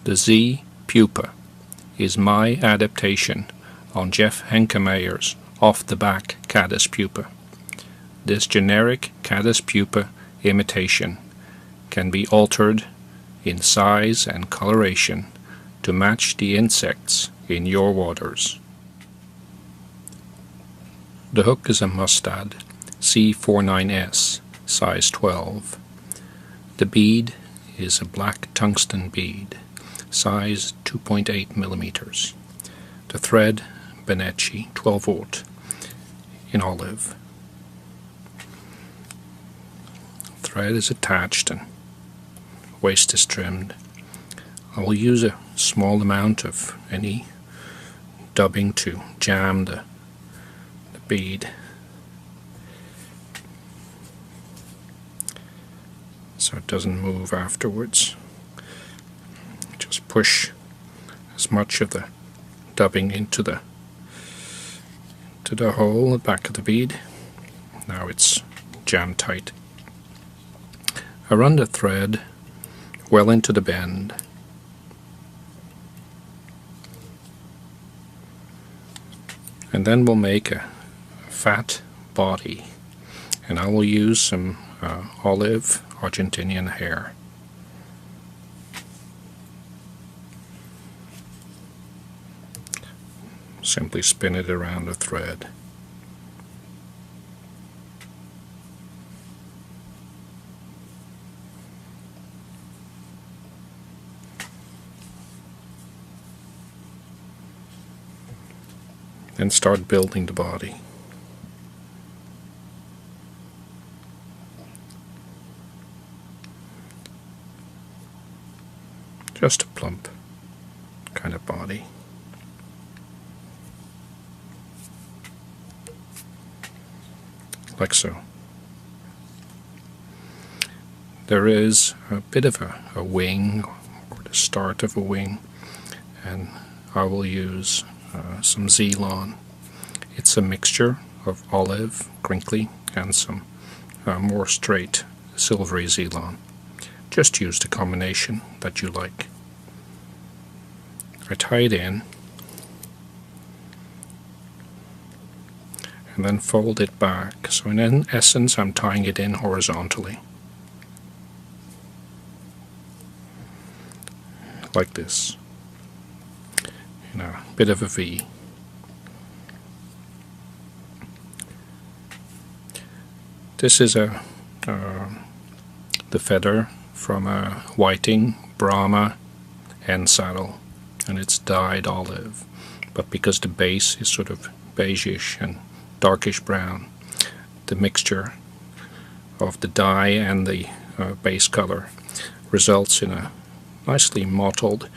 The Z-Pupa is my adaptation on Jeff Henkemayer's off-the-back caddis pupa. This generic caddis pupa imitation can be altered in size and coloration to match the insects in your waters. The hook is a Mustad C49S, size 12. The bead is a black tungsten bead, size 2.8 millimeters. The thread, Benecchi 12 volt, in olive. Thread is attached and waist is trimmed. I will use a small amount of any dubbing to jam the bead so it doesn't move afterwards. Just push as much of the dubbing into the hole at the back of the bead. Now it's jammed tight. I run the thread well into the bend. And then we'll make a fat body, and I will use some olive Argentinian hair. Simply spin it around the thread. Then start building the body. Just a plump kind of body. Like so. There is a bit of a wing, or the start of a wing, and I will use some Z-lon. It's a mixture of olive, crinkly, and some more straight silvery Z-lon. Just use the combination that you like. I tie it in and then fold it back. So in essence I'm tying it in horizontally. Like this. In a bit of a V. This is the feather from a whiting Brahma hen saddle, and it's dyed olive, but because the base is sort of beigeish and darkish brown, the mixture of the dye and the base color results in a nicely mottled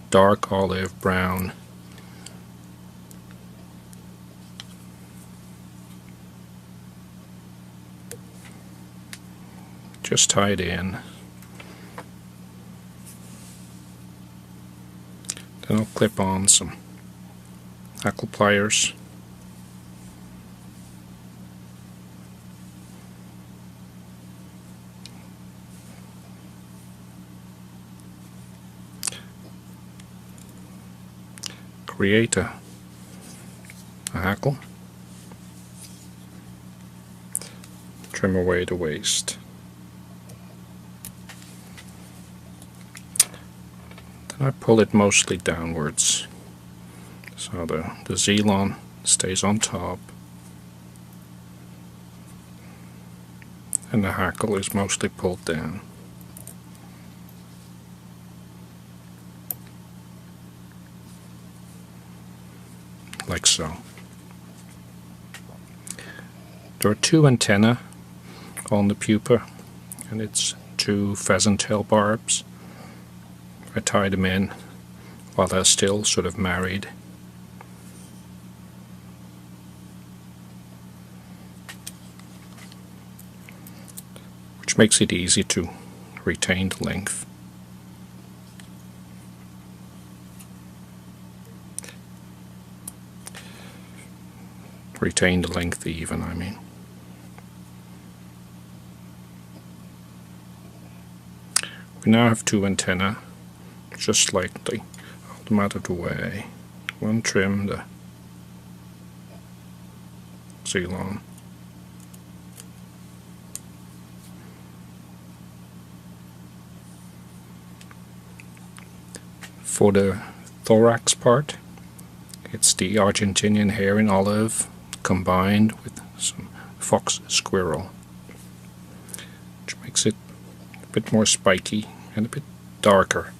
dark olive brown. Just tie it in. Then I'll clip on some hackle pliers. Create a hackle. Trim away the waist. I pull it mostly downwards, so the Z-lon stays on top, and the hackle is mostly pulled down. Like so. There are two antennae on the pupa, and it's two pheasant tail barbs. I tie them in while they're still sort of married. Which makes it easy to retain the length. Retain the length even, I mean. We now have two antennae just slightly, hold them out of the way. We'll trim the Z-lon. For the thorax part, it's the Argentinian hare in olive combined with some fox squirrel, which makes it a bit more spiky and a bit darker.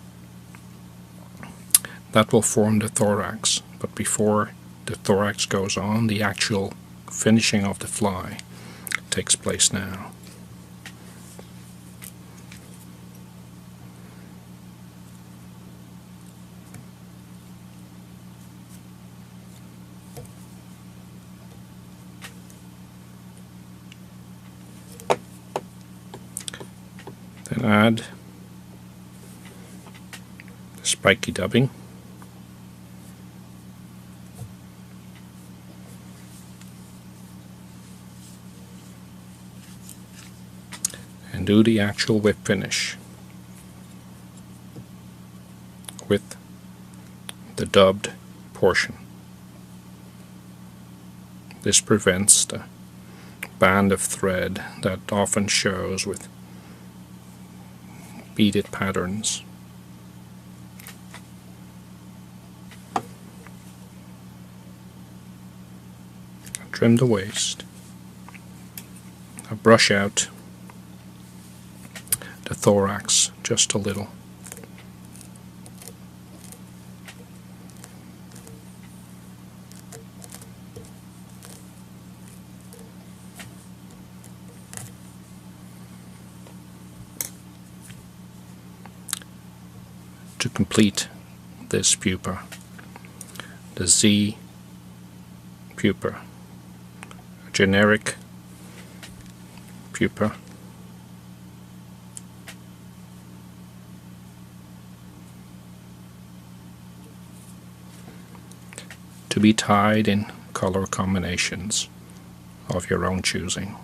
That will form the thorax, but before the thorax goes on, the actual finishing of the fly takes place now. Then add the spiky dubbing. And do the actual whip finish with the dubbed portion. This prevents the band of thread that often shows with beaded patterns. Trim the waist. Now brush out the thorax just a little. To complete this pupa, the Z-pupa, a generic pupa, to be tied in color combinations of your own choosing.